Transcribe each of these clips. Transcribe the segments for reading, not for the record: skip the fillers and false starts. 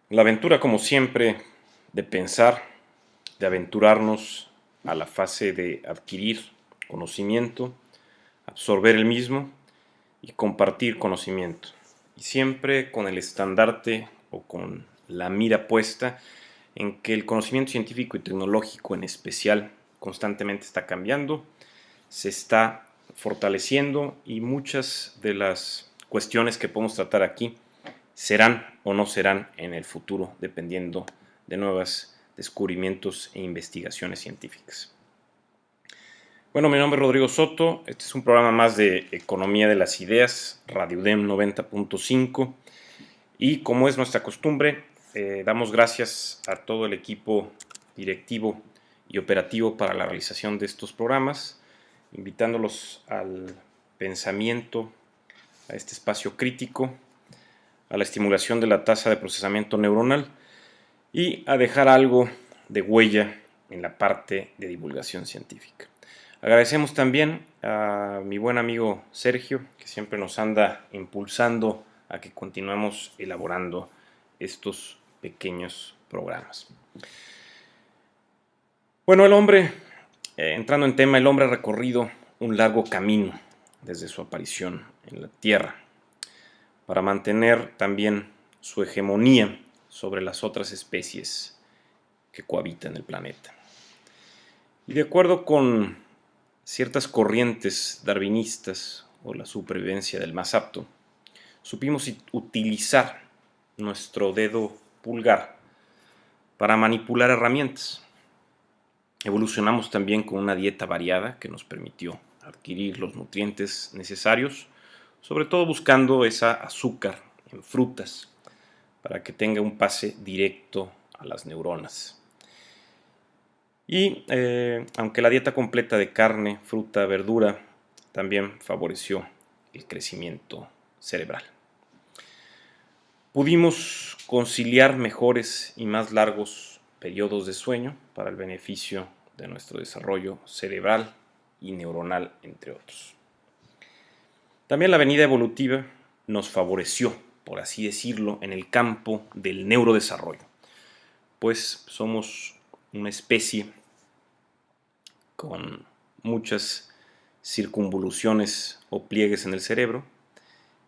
La aventura, como siempre, de pensar, de aventurarnos a la fase de adquirir conocimiento, absorber el mismo y compartir conocimiento. Y siempre con el estandarte o con la mira puesta en que el conocimiento científico y tecnológico en especial constantemente está cambiando, se está fortaleciendo y muchas de las cuestiones que podemos tratar aquí serán o no serán en el futuro, dependiendo de nuevos descubrimientos e investigaciones científicas. Bueno, mi nombre es Rodrigo Soto, este es un programa más de Economía de las Ideas, Radio UDEM 90.5, y como es nuestra costumbre, damos gracias a todo el equipo directivo y operativo para la realización de estos programas, invitándolos al pensamiento, a este espacio crítico, a la estimulación de la tasa de procesamiento neuronal y a dejar algo de huella en la parte de divulgación científica. Agradecemos también a mi buen amigo Sergio, que siempre nos anda impulsando a que continuemos elaborando estos pequeños programas. Bueno, entrando en tema, el hombre ha recorrido un largo camino desde su aparición en la Tierra para mantener también su hegemonía sobre las otras especies que cohabitan el planeta. Y de acuerdo con ciertas corrientes darwinistas o la supervivencia del más apto, supimos utilizar nuestro dedo pulgar para manipular herramientas. Evolucionamos también con una dieta variada que nos permitió adquirir los nutrientes necesarios, sobre todo buscando esa azúcar en frutas para que tenga un pase directo a las neuronas. Y aunque la dieta completa de carne, fruta, verdura también favoreció el crecimiento cerebral. Pudimos conciliar mejores y más largos periodos de sueño para el beneficio de nuestro desarrollo cerebral y neuronal, entre otros. También la venida evolutiva nos favoreció, por así decirlo, en el campo del neurodesarrollo, pues somos una especie con muchas circunvoluciones o pliegues en el cerebro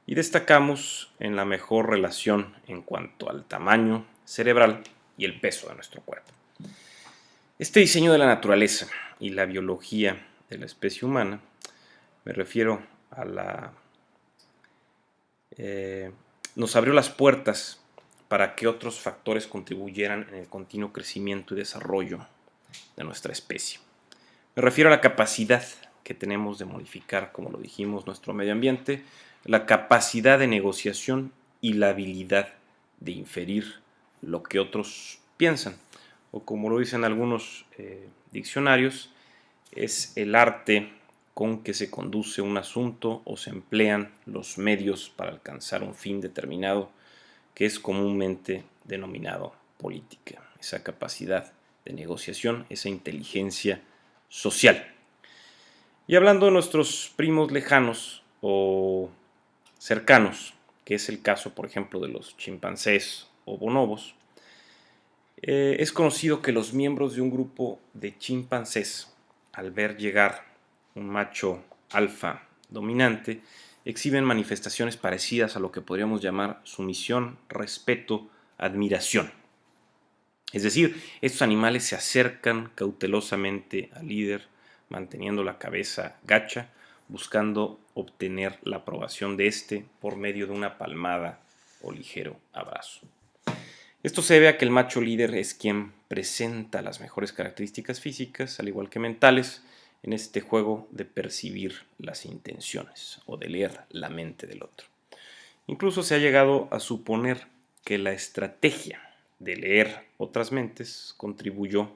y destacamos en la mejor relación en cuanto al tamaño cerebral y el peso de nuestro cuerpo. Este diseño de la naturaleza y la biología de la especie humana, me refiero a nos abrió las puertas para que otros factores contribuyeran en el continuo crecimiento y desarrollo de nuestra especie. Me refiero a la capacidad que tenemos de modificar, como lo dijimos, nuestro medio ambiente, la capacidad de negociación y la habilidad de inferir lo que otros piensan, o como lo dicen algunos diccionarios, es el arte con que se conduce un asunto o se emplean los medios para alcanzar un fin determinado, que es comúnmente denominado política. Esa capacidad de negociación, esa inteligencia social. Y hablando de nuestros primos lejanos o cercanos, que es el caso, por ejemplo, de los chimpancés o bonobos, es conocido que los miembros de un grupo de chimpancés, al ver llegar un macho alfa dominante, exhiben manifestaciones parecidas a lo que podríamos llamar sumisión, respeto, admiración. Es decir, estos animales se acercan cautelosamente al líder, manteniendo la cabeza gacha, buscando obtener la aprobación de éste por medio de una palmada o ligero abrazo. Esto se debe a que el macho líder es quien presenta las mejores características físicas, al igual que mentales, en este juego de percibir las intenciones o de leer la mente del otro. Incluso se ha llegado a suponer que la estrategia de leer otras mentes contribuyó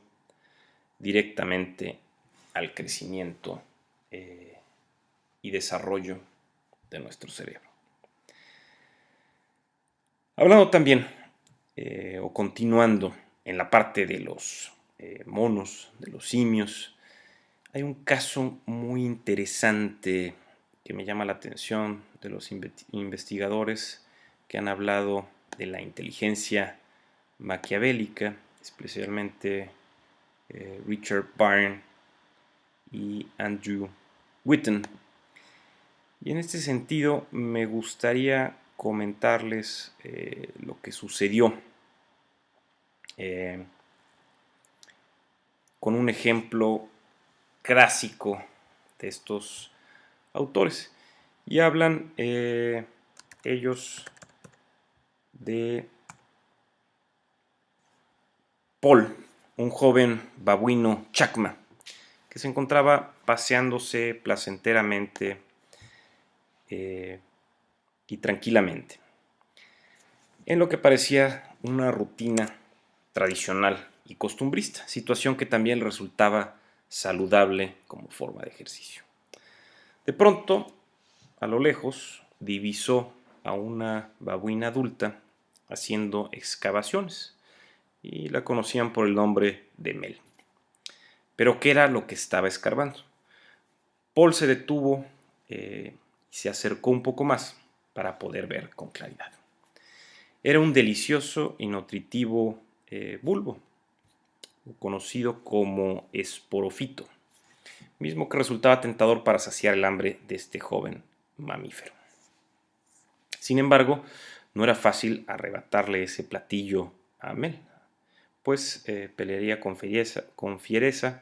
directamente al crecimiento y desarrollo de nuestro cerebro. Hablando también o continuando en la parte de los monos, de los simios, hay un caso muy interesante que me llama la atención de los investigadores que han hablado de la inteligencia maquiavélica, especialmente Richard Byrne y Andrew Whitten. Y en este sentido me gustaría comentarles lo que sucedió con un ejemplo clásico de estos autores. Y hablan ellos de Paul, un joven babuino chacma, que se encontraba paseándose placenteramente y tranquilamente, en lo que parecía una rutina tradicional y costumbrista, situación que también resultaba saludable como forma de ejercicio. De pronto, a lo lejos, divisó a una babuina adulta haciendo excavaciones y la conocían por el nombre de Mel. Pero ¿qué era lo que estaba escarbando? Paul se detuvo y se acercó un poco más para poder ver con claridad. Era un delicioso y nutritivo bulbo, conocido como esporofito, mismo que resultaba tentador para saciar el hambre de este joven mamífero. Sin embargo, no era fácil arrebatarle ese platillo a Mel, pues pelearía con fiereza,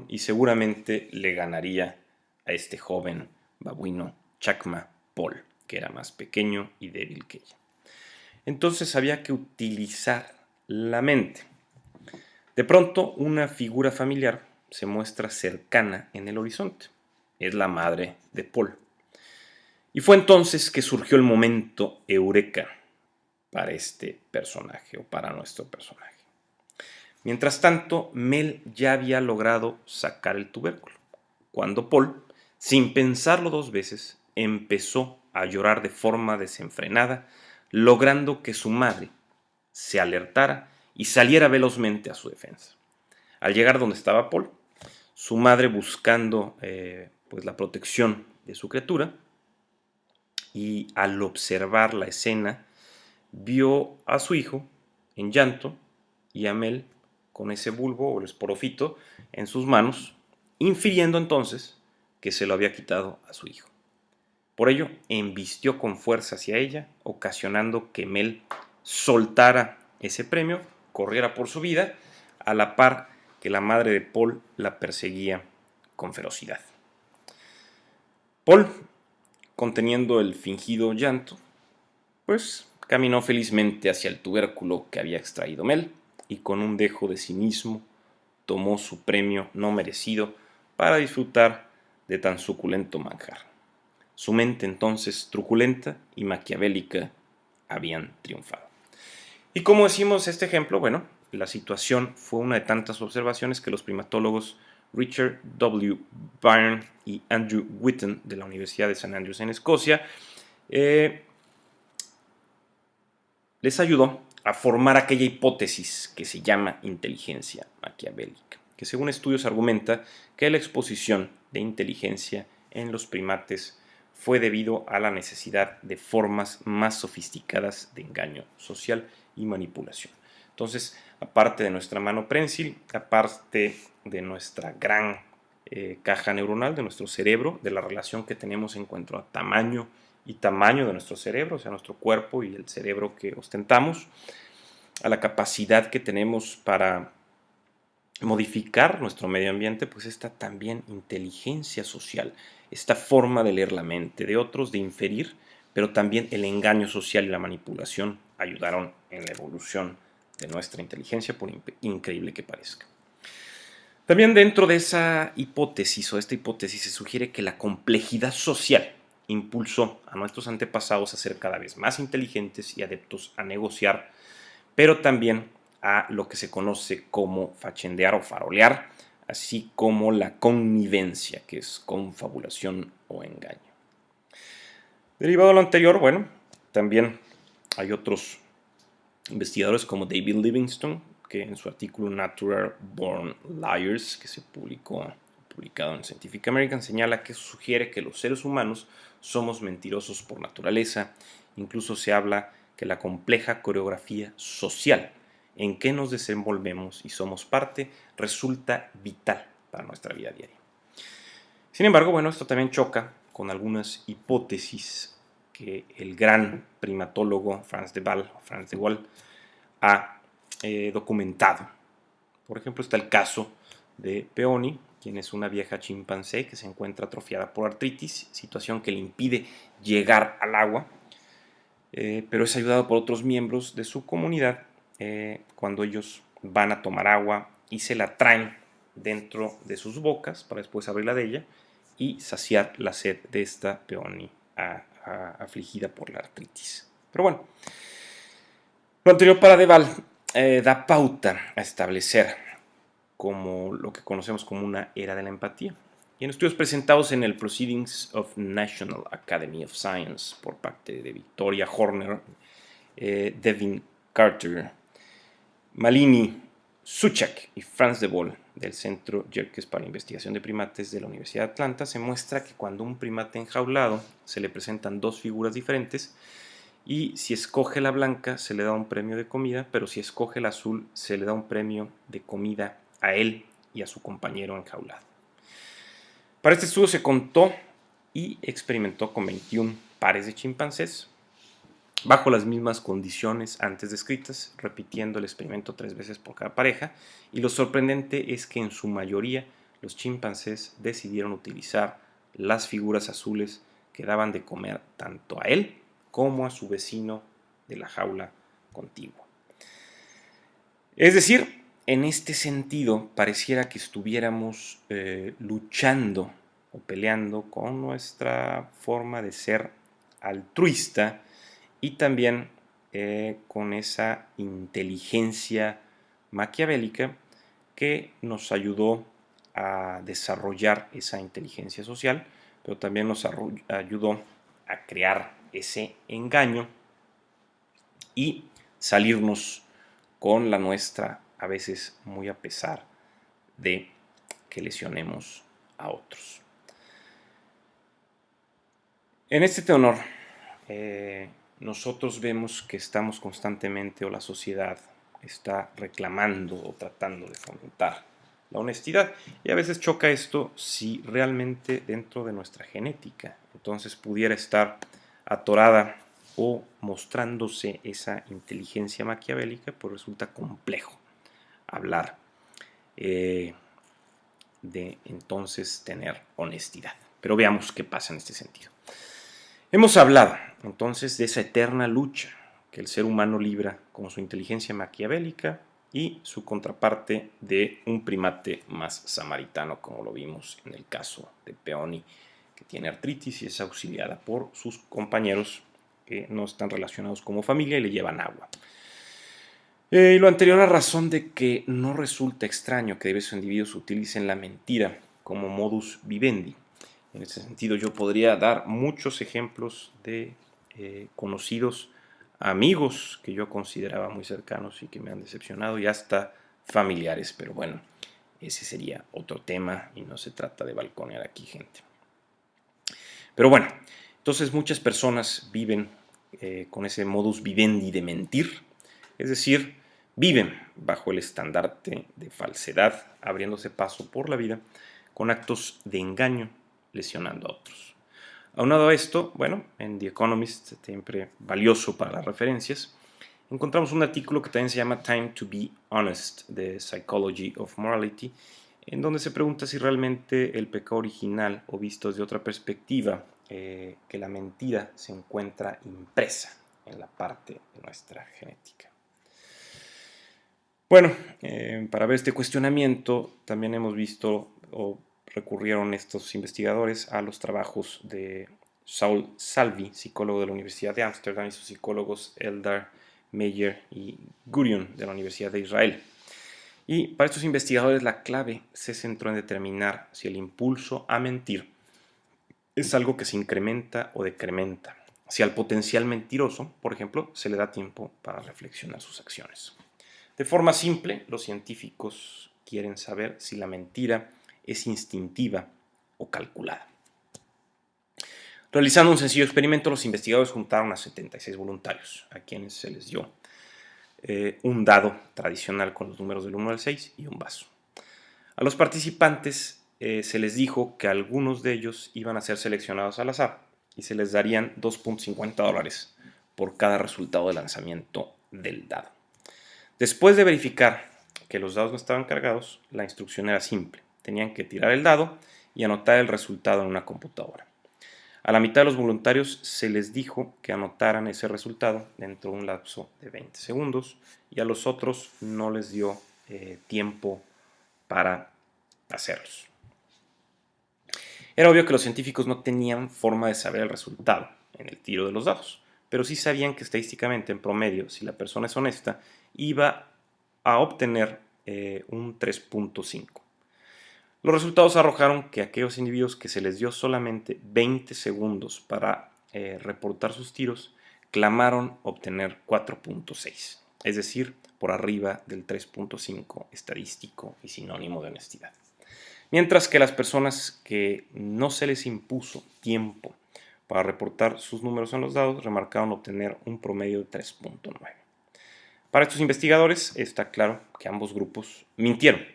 y seguramente le ganaría a este joven babuino chacma Paul, que era más pequeño y débil que ella. Entonces había que utilizar la mente. De pronto, una figura familiar se muestra cercana en el horizonte. Es la madre de Paul. Y fue entonces que surgió el momento eureka para este personaje o para nuestro personaje. Mientras tanto, Mel ya había logrado sacar el tubérculo, cuando Paul, sin pensarlo dos veces, empezó a llorar de forma desenfrenada, logrando que su madre se alertara y saliera velozmente a su defensa. Al llegar donde estaba Paul, su madre buscando pues la protección de su criatura, y al observar la escena vio a su hijo en llanto y a Mel con ese bulbo o el esporofito en sus manos, infiriendo entonces que se lo había quitado a su hijo. Por ello, embistió con fuerza hacia ella, ocasionando que Mel soltara ese premio, corriera por su vida, a la par que la madre de Paul la perseguía con ferocidad. Paul, conteniendo el fingido llanto, pues caminó felizmente hacia el tubérculo que había extraído Mel y con un dejo de cinismo tomó su premio no merecido para disfrutar de tan suculento manjar. Su mente entonces truculenta y maquiavélica habían triunfado. Y como decimos este ejemplo, bueno, la situación fue una de tantas observaciones que los primatólogos Richard W. Byrne y Andrew Whitten de la Universidad de St. Andrews en Escocia les ayudó a formar aquella hipótesis que se llama inteligencia maquiavélica, que según estudios argumenta que la exposición de inteligencia en los primates fue debido a la necesidad de formas más sofisticadas de engaño social y manipulación. Entonces, aparte de nuestra mano prensil, aparte de nuestra gran caja neuronal, de nuestro cerebro, de la relación que tenemos en cuanto a tamaño y tamaño de nuestro cerebro, o sea, nuestro cuerpo y el cerebro que ostentamos, a la capacidad que tenemos para modificar nuestro medio ambiente, pues esta también inteligencia social, esta forma de leer la mente de otros, de inferir, pero también el engaño social y la manipulación ayudaron en la evolución de nuestra inteligencia, por increíble que parezca. También dentro de esa hipótesis o esta hipótesis se sugiere que la complejidad social impulsó a nuestros antepasados a ser cada vez más inteligentes y adeptos a negociar, pero también a lo que se conoce como fachendear o farolear, así como la connivencia, que es confabulación o engaño. Derivado de lo anterior, bueno, también hay otros investigadores como David Livingstone, que en su artículo Natural Born Liars, que se publicado en Scientific American, señala que sugiere que los seres humanos somos mentirosos por naturaleza. Incluso se habla que la compleja coreografía social en que nos desenvolvemos y somos parte resulta vital para nuestra vida diaria. Sin embargo, bueno, esto también choca con algunas hipótesis que el gran primatólogo Frans de Waal ha documentado. Por ejemplo, está el caso de Peony, quien es una vieja chimpancé que se encuentra atrofiada por artritis, situación que le impide llegar al agua, pero es ayudado por otros miembros de su comunidad cuando ellos van a tomar agua y se la traen dentro de sus bocas para después abrirla de ella y saciar la sed de esta Peony afligida por la artritis. Pero bueno, lo anterior para de Waal da pauta a establecer como lo que conocemos como una era de la empatía. Y en estudios presentados en el Proceedings of National Academy of Science por parte de Victoria Horner, Devin Carter, Malini Suchak y Frans de Waal del Centro Yerkes para la Investigación de Primates de la Universidad de Atlanta, se muestra que cuando un primate enjaulado se le presentan dos figuras diferentes, y si escoge la blanca se le da un premio de comida, pero si escoge el azul se le da un premio de comida a él y a su compañero enjaulado. Para este estudio se contó y experimentó con 21 pares de chimpancés bajo las mismas condiciones antes descritas, repitiendo el experimento 3 veces por cada pareja, y lo sorprendente es que en su mayoría los chimpancés decidieron utilizar las figuras azules que daban de comer tanto a él como a su vecino de la jaula contigua. Es decir, en este sentido pareciera que estuviéramos luchando o peleando con nuestra forma de ser altruista y también con esa inteligencia maquiavélica que nos ayudó a desarrollar esa inteligencia social, pero también nos ayudó a crear ese engaño y salirnos con la nuestra, a veces muy a pesar de que lesionemos a otros. En este tenor, nosotros vemos que estamos constantemente, o la sociedad está reclamando o tratando de fomentar la honestidad, y a veces choca esto si realmente dentro de nuestra genética entonces pudiera estar atorada o mostrándose esa inteligencia maquiavélica, pues resulta complejo hablar de entonces tener honestidad. Pero veamos qué pasa en este sentido. Hemos hablado entonces de esa eterna lucha que el ser humano libra con su inteligencia maquiavélica y su contraparte de un primate más samaritano, como lo vimos en el caso de Peony, que tiene artritis y es auxiliada por sus compañeros que no están relacionados como familia y le llevan agua. Lo anterior a razón de que no resulta extraño que diversos individuos utilicen la mentira como modus vivendi. En ese sentido yo podría dar muchos ejemplos de conocidos amigos que yo consideraba muy cercanos y que me han decepcionado, y hasta familiares, pero bueno, ese sería otro tema y no se trata de balconear aquí gente. Pero bueno, entonces muchas personas viven con ese modus vivendi de mentir, es decir, viven bajo el estandarte de falsedad, abriéndose paso por la vida con actos de engaño, lesionando a otros. Aunado a esto, bueno, en The Economist, siempre valioso para las referencias, encontramos un artículo que también se llama Time to be Honest, The Psychology of Morality, en donde se pregunta si realmente el pecado original, o visto desde otra perspectiva, que la mentira se encuentra impresa en la parte de nuestra genética. Bueno, para ver este cuestionamiento también hemos visto o recurrieron estos investigadores a los trabajos de Saul Salvi, psicólogo de la Universidad de Ámsterdam, y sus psicólogos Eldar Meyer y Gurion de la Universidad de Israel. Y para estos investigadores la clave se centró en determinar si el impulso a mentir es algo que se incrementa o decrementa, si al potencial mentiroso, por ejemplo, se le da tiempo para reflexionar sus acciones. De forma simple, los científicos quieren saber si la mentira es instintiva o calculada. Realizando un sencillo experimento, los investigadores juntaron a 76 voluntarios, a quienes se les dio un dado tradicional con los números del 1 al 6 y un vaso. A los participantes se les dijo que algunos de ellos iban a ser seleccionados al azar y se les darían $2.50 por cada resultado de lanzamiento del dado. Después de verificar que los dados no estaban cargados, la instrucción era simple. Tenían que tirar el dado y anotar el resultado en una computadora. A la mitad de los voluntarios se les dijo que anotaran ese resultado dentro de un lapso de 20 segundos y a los otros no les dio tiempo para hacerlos. Era obvio que los científicos no tenían forma de saber el resultado en el tiro de los dados, pero sí sabían que estadísticamente, en promedio, si la persona es honesta, iba a obtener un 3.5. Los resultados arrojaron que aquellos individuos que se les dio solamente 20 segundos para reportar sus tiros, clamaron obtener 4.6, es decir, por arriba del 3.5 estadístico y sinónimo de honestidad. Mientras que las personas que no se les impuso tiempo para reportar sus números en los dados, remarcaron obtener un promedio de 3.9. Para estos investigadores está claro que ambos grupos mintieron,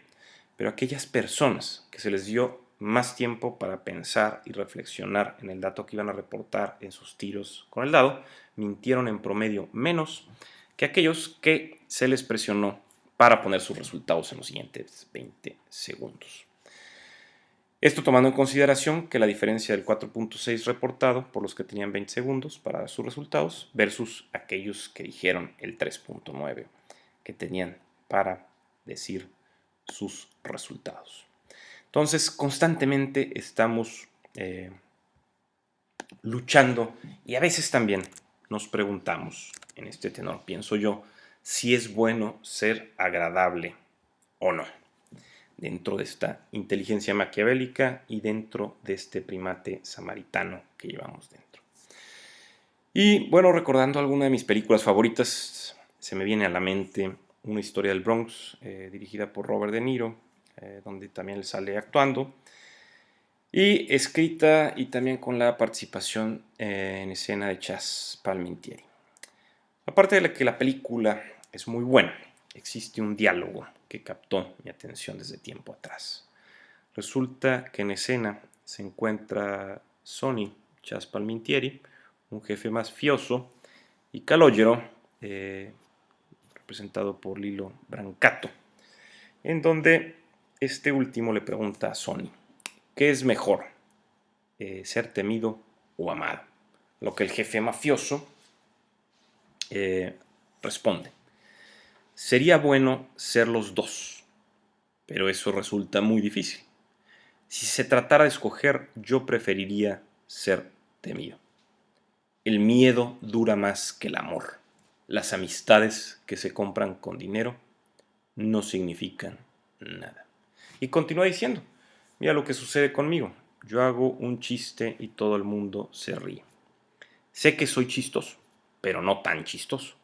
pero aquellas personas que se les dio más tiempo para pensar y reflexionar en el dato que iban a reportar en sus tiros con el dado, mintieron en promedio menos que aquellos que se les presionó para poner sus resultados en los siguientes 20 segundos. Esto tomando en consideración que la diferencia del 4.6 reportado por los que tenían 20 segundos para dar sus resultados versus aquellos que dijeron el 3.9 que tenían para decir sus resultados. Entonces, constantemente estamos luchando y a veces también nos preguntamos, en este tenor pienso yo, si es bueno ser agradable o no, dentro de esta inteligencia maquiavélica y dentro de este primate samaritano que llevamos dentro. Y bueno, recordando alguna de mis películas favoritas, se me viene a la mente Una historia del Bronx, dirigida por Robert De Niro, donde también él sale actuando, y escrita y también con la participación en escena de Chazz Palminteri. Aparte de que la película es muy buena, existe un diálogo que captó mi atención desde tiempo atrás. Resulta que en escena se encuentra Sonny Chazz Palminteri, un jefe mafioso, y Calogero, representado por Lilo Brancato, en donde este último le pregunta a Sonny, ¿qué es mejor, ser temido o amado? Lo que el jefe mafioso responde, sería bueno ser los dos, pero eso resulta muy difícil. Si se tratara de escoger, yo preferiría ser temido. El miedo dura más que el amor. Las amistades que se compran con dinero no significan nada. Y continúa diciendo, mira lo que sucede conmigo. Yo hago un chiste y todo el mundo se ríe. Sé que soy chistoso, pero no tan chistoso.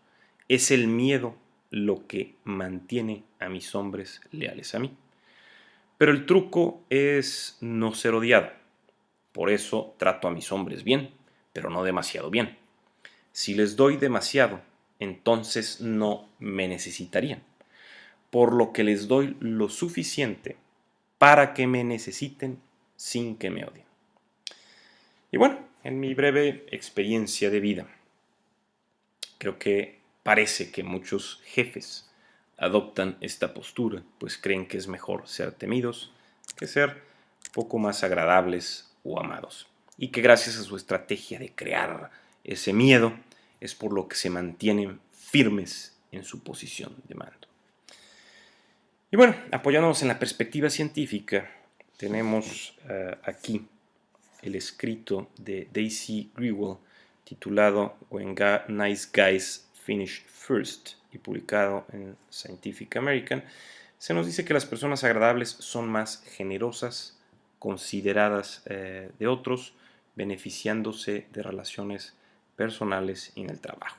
Es el miedo lo que mantiene a mis hombres leales a mí. Pero el truco es no ser odiado. Por eso trato a mis hombres bien, pero no demasiado bien. Si les doy demasiado, entonces no me necesitarían. Por lo que les doy lo suficiente para que me necesiten sin que me odien. Y bueno, en mi breve experiencia de vida, creo que parece que muchos jefes adoptan esta postura, pues creen que es mejor ser temidos que ser poco más agradables o amados. Y que gracias a su estrategia de crear ese miedo es por lo que se mantienen firmes en su posición de mando. Y bueno, apoyándonos en la perspectiva científica, tenemos aquí el escrito de Daisy Grewal titulado When Nice Guys Finish First y publicado en Scientific American. Se nos dice que las personas agradables son más generosas, consideradas de otros, beneficiándose de relaciones personales y en el trabajo.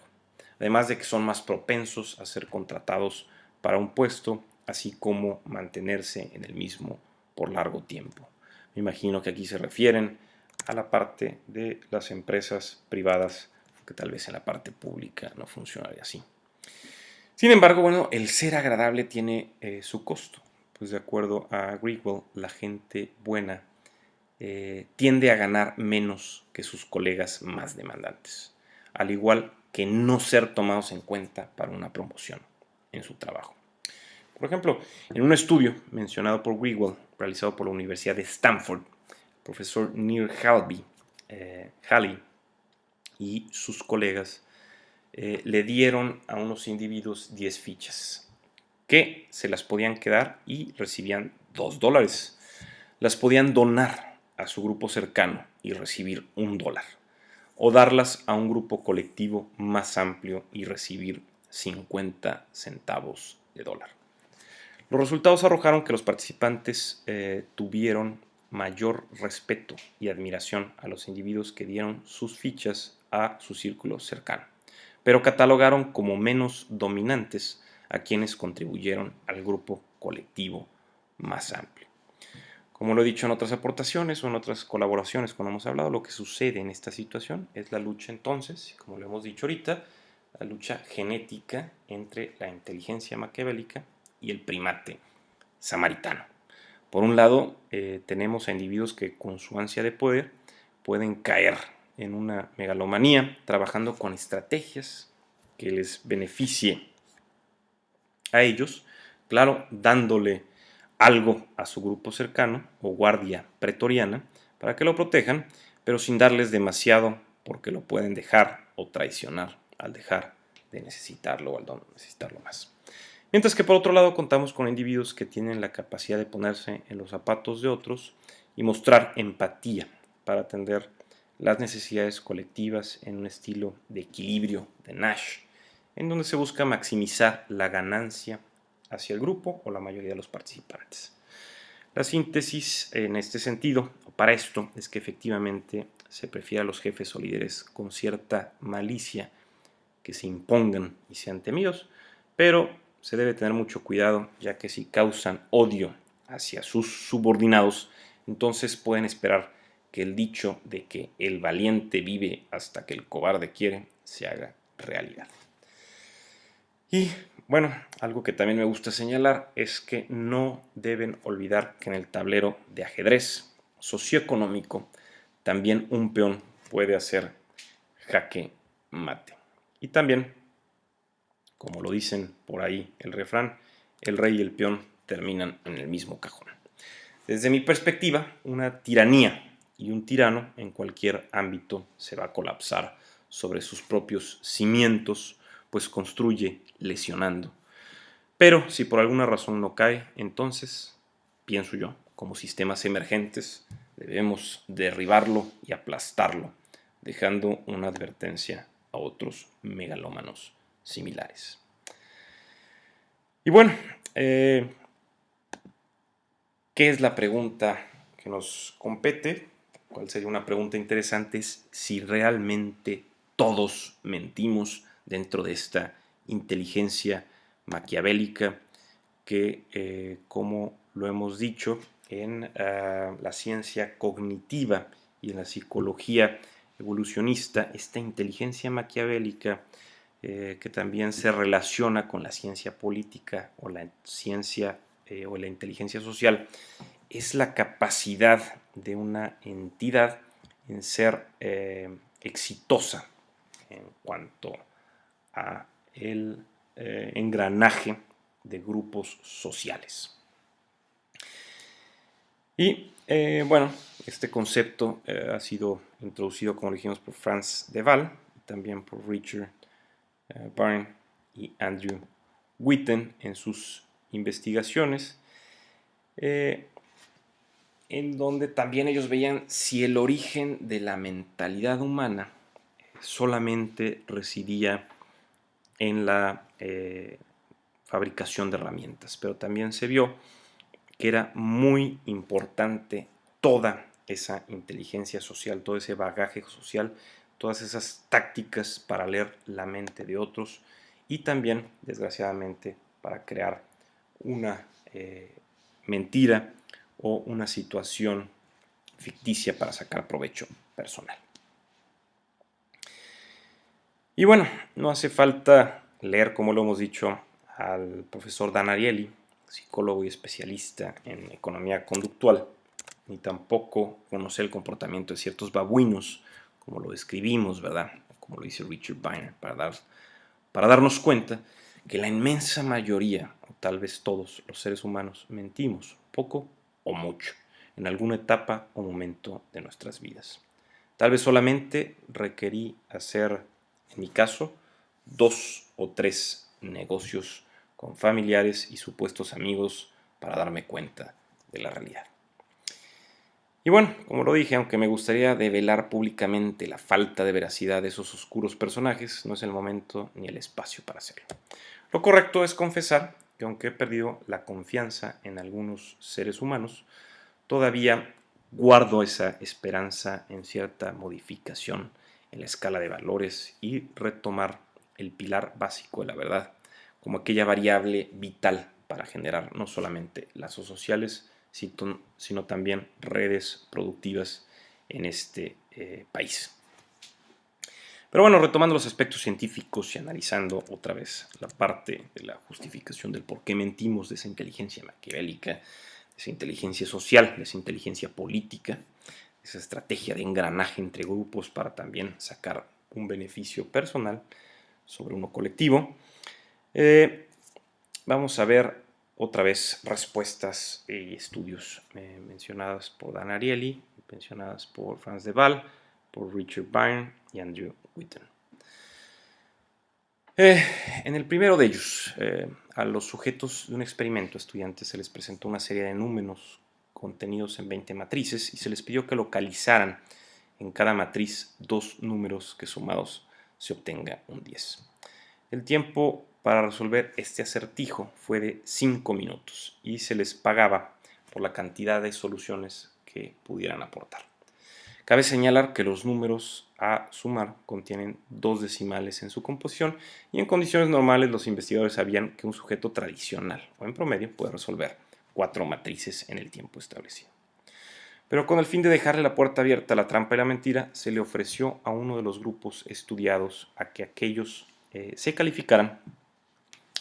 Además de que son más propensos a ser contratados para un puesto, así como mantenerse en el mismo por largo tiempo. Me imagino que aquí se refieren a la parte de las empresas privadas, que tal vez en la parte pública no funcionaría así. Sin embargo, bueno, el ser agradable tiene su costo. Pues de acuerdo a Grigwell, la gente buena tiende a ganar menos que sus colegas más demandantes, al igual que no ser tomados en cuenta para una promoción en su trabajo. Por ejemplo, en un estudio mencionado por Grigwell, realizado por la Universidad de Stanford, el profesor Neil Halley y sus colegas le dieron a unos individuos 10 fichas que se las podían quedar y recibían $2. Las podían donar a su grupo cercano y recibir $1, o darlas a un grupo colectivo más amplio y recibir 50 centavos de dólar. Los resultados arrojaron que los participantes tuvieron mayor respeto y admiración a los individuos que dieron sus fichas a su círculo cercano, pero catalogaron como menos dominantes a quienes contribuyeron al grupo colectivo más amplio. Como lo he dicho en otras aportaciones o en otras colaboraciones cuando hemos hablado, lo que sucede en esta situación es la lucha entonces, como lo hemos dicho ahorita, la lucha genética entre la inteligencia maquiavélica y el primate samaritano. Por un lado, tenemos a individuos que con su ansia de poder pueden caer en una megalomanía, trabajando con estrategias que les beneficie a ellos, claro, dándole algo a su grupo cercano o guardia pretoriana para que lo protejan, pero sin darles demasiado porque lo pueden dejar o traicionar al dejar de necesitarlo o al no necesitarlo más. Mientras que por otro lado contamos con individuos que tienen la capacidad de ponerse en los zapatos de otros y mostrar empatía para atender las necesidades colectivas en un estilo de equilibrio de Nash, en donde se busca maximizar la ganancia hacia el grupo o la mayoría de los participantes. La síntesis en este sentido, o para esto, es que efectivamente se prefiere a los jefes o líderes con cierta malicia que se impongan y sean temidos, pero se debe tener mucho cuidado, ya que si causan odio hacia sus subordinados, entonces pueden esperar que el dicho de que el valiente vive hasta que el cobarde quiere se haga realidad. Y bueno, algo que también me gusta señalar es que no deben olvidar que en el tablero de ajedrez socioeconómico también un peón puede hacer jaque mate. Y también, como lo dicen por ahí el refrán, el rey y el peón terminan en el mismo cajón. Desde mi perspectiva, una tiranía y un tirano en cualquier ámbito se va a colapsar sobre sus propios cimientos, pues construye lesionando. Pero si por alguna razón no cae, entonces, pienso yo, como sistemas emergentes, debemos derribarlo y aplastarlo, dejando una advertencia a otros megalómanos similares. Y bueno, ¿qué es la pregunta que nos compete? ¿Cuál sería una pregunta interesante? Es si realmente todos mentimos dentro de esta inteligencia maquiavélica que, como lo hemos dicho, en la ciencia cognitiva y en la psicología evolucionista, esta inteligencia maquiavélica que también se relaciona con la ciencia política o la ciencia o la inteligencia social, es la capacidad de una entidad en ser exitosa en cuanto a el engranaje de grupos sociales. Y bueno, este concepto ha sido introducido, como dijimos, por Franz de Waal, también por Richard Byrne y Andrew Witten en sus investigaciones, en donde también ellos veían si el origen de la mentalidad humana solamente residía en la fabricación de herramientas, pero también se vio que era muy importante toda esa inteligencia social, todo ese bagaje social, todas esas tácticas para leer la mente de otros y también, desgraciadamente, para crear una mentira o una situación ficticia para sacar provecho personal. Y bueno, no hace falta leer, como lo hemos dicho al profesor Dan Ariely, psicólogo y especialista en economía conductual, ni tampoco conocer el comportamiento de ciertos babuinos, como lo describimos, ¿verdad? Como lo dice Richard Bynner, para darnos cuenta que la inmensa mayoría, o tal vez todos los seres humanos, mentimos, poco o mucho, en alguna etapa o momento de nuestras vidas. Tal vez solamente requerí hacer, en mi caso, 2 o 3 negocios con familiares y supuestos amigos para darme cuenta de la realidad. Y bueno, como lo dije, aunque me gustaría develar públicamente la falta de veracidad de esos oscuros personajes, no es el momento ni el espacio para hacerlo. Lo correcto es confesar que aunque he perdido la confianza en algunos seres humanos, todavía guardo esa esperanza en cierta modificación en la escala de valores y retomar el pilar básico de la verdad como aquella variable vital para generar no solamente lazos sociales, sino también redes productivas en este país. Pero bueno, retomando los aspectos científicos y analizando otra vez la parte de la justificación del por qué mentimos, de esa inteligencia maquiavélica, de esa inteligencia social, de esa inteligencia política, esa estrategia de engranaje entre grupos para también sacar un beneficio personal sobre uno colectivo, vamos a ver otra vez respuestas y estudios mencionadas por Dan Ariely, mencionadas por Franz de Waal, por Richard Byrne y Andrew Witten. En el primero de ellos, a los sujetos de un experimento, estudiantes, se les presentó una serie de números contenidos en 20 matrices y se les pidió que localizaran en cada matriz 2 números que sumados se obtenga un 10. El tiempo para resolver este acertijo fue de 5 minutos y se les pagaba por la cantidad de soluciones que pudieran aportar. Cabe señalar que los números a sumar contienen 2 decimales en su composición y en condiciones normales los investigadores sabían que un sujeto tradicional o en promedio puede resolver 4 matrices en el tiempo establecido. Pero con el fin de dejarle la puerta abierta a la trampa y la mentira, se le ofreció a uno de los grupos estudiados a que aquellos se calificaran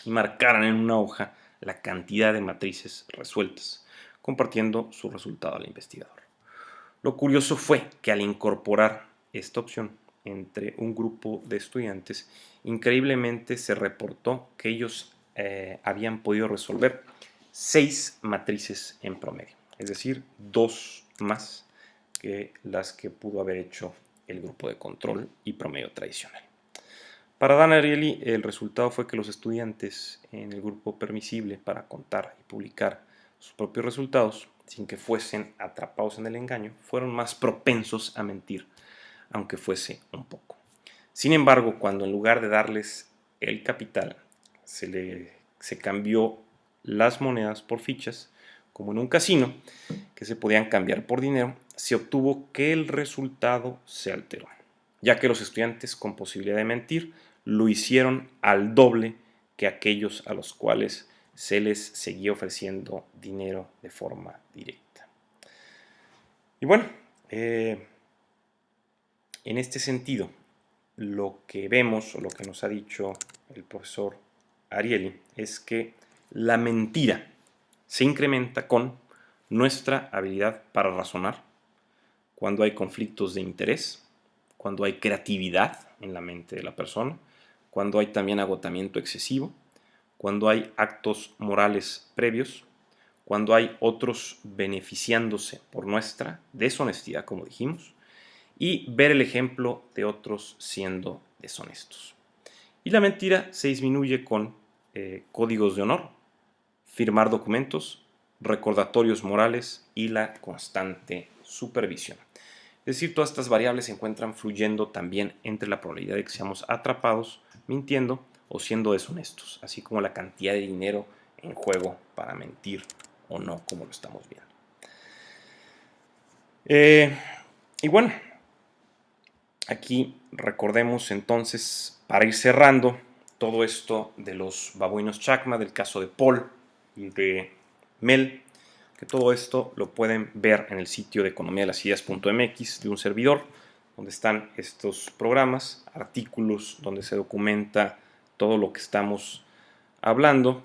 y marcaran en una hoja la cantidad de matrices resueltas, compartiendo su resultado al investigador. Lo curioso fue que al incorporar esta opción entre un grupo de estudiantes, increíblemente se reportó que ellos habían podido resolver 6 matrices en promedio, es decir, 2 más que las que pudo haber hecho el grupo de control y promedio tradicional. Para Dan Ariely, el resultado fue que los estudiantes en el grupo permisible para contar y publicar sus propios resultados, sin que fuesen atrapados en el engaño, fueron más propensos a mentir, aunque fuese un poco. Sin embargo, cuando en lugar de darles el capital, se cambió las monedas por fichas, como en un casino, que se podían cambiar por dinero, se obtuvo que el resultado se alteró, ya que los estudiantes con posibilidad de mentir lo hicieron al doble que aquellos a los cuales se les seguía ofreciendo dinero de forma directa. Y bueno, en este sentido, lo que vemos o lo que nos ha dicho el profesor Ariely es que la mentira se incrementa con nuestra habilidad para razonar, cuando hay conflictos de interés, cuando hay creatividad en la mente de la persona, cuando hay también agotamiento excesivo, cuando hay actos morales previos, cuando hay otros beneficiándose por nuestra deshonestidad, como dijimos, y ver el ejemplo de otros siendo deshonestos. Y la mentira se disminuye con códigos de honor, firmar documentos, recordatorios morales y la constante supervisión. Es decir, todas estas variables se encuentran fluyendo también entre la probabilidad de que seamos atrapados mintiendo o siendo deshonestos, así como la cantidad de dinero en juego para mentir o no, como lo estamos viendo. Y bueno, aquí recordemos entonces, para ir cerrando, todo esto de los babuinos chacma, del caso de Paul y de Mel, que todo esto lo pueden ver en el sitio de economiadelasideideas.mx de un servidor, donde están estos programas, artículos donde se documenta todo lo que estamos hablando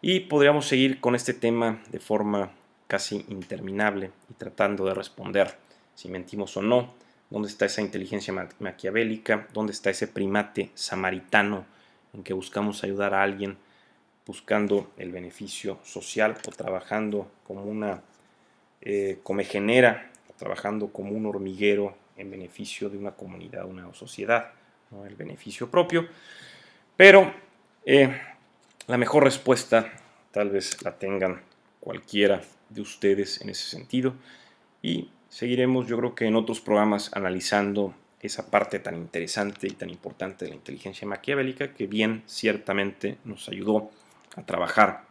y podríamos seguir con este tema de forma casi interminable y tratando de responder si mentimos o no, dónde está esa inteligencia maquiavélica, dónde está ese primate samaritano en que buscamos ayudar a alguien buscando el beneficio social o trabajando como una comegenera, o trabajando como un hormiguero en beneficio de una comunidad, una sociedad, ¿no? El beneficio propio. Pero la mejor respuesta tal vez la tengan cualquiera de ustedes en ese sentido y seguiremos, yo creo que en otros programas, analizando esa parte tan interesante y tan importante de la inteligencia maquiavélica que bien ciertamente nos ayudó a trabajar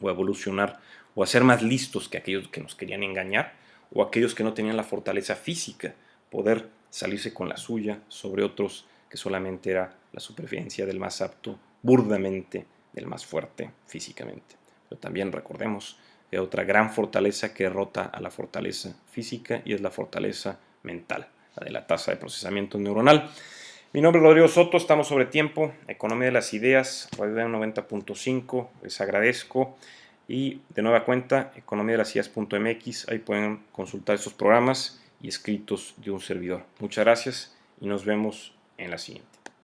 o a evolucionar o a ser más listos que aquellos que nos querían engañar o aquellos que no tenían la fortaleza física, poder salirse con la suya sobre otros que solamente era la supervivencia del más apto, burdamente del más fuerte físicamente. Pero también recordemos que hay otra gran fortaleza que derrota a la fortaleza física y es la fortaleza mental, la de la tasa de procesamiento neuronal. Mi nombre es Rodrigo Soto, estamos sobre tiempo, Economía de las Ideas, Radio 90.5, les agradezco. Y de nueva cuenta, economiadelasideideas.mx, ahí pueden consultar estos programas y escritos de un servidor. Muchas gracias y nos vemos en la siguiente.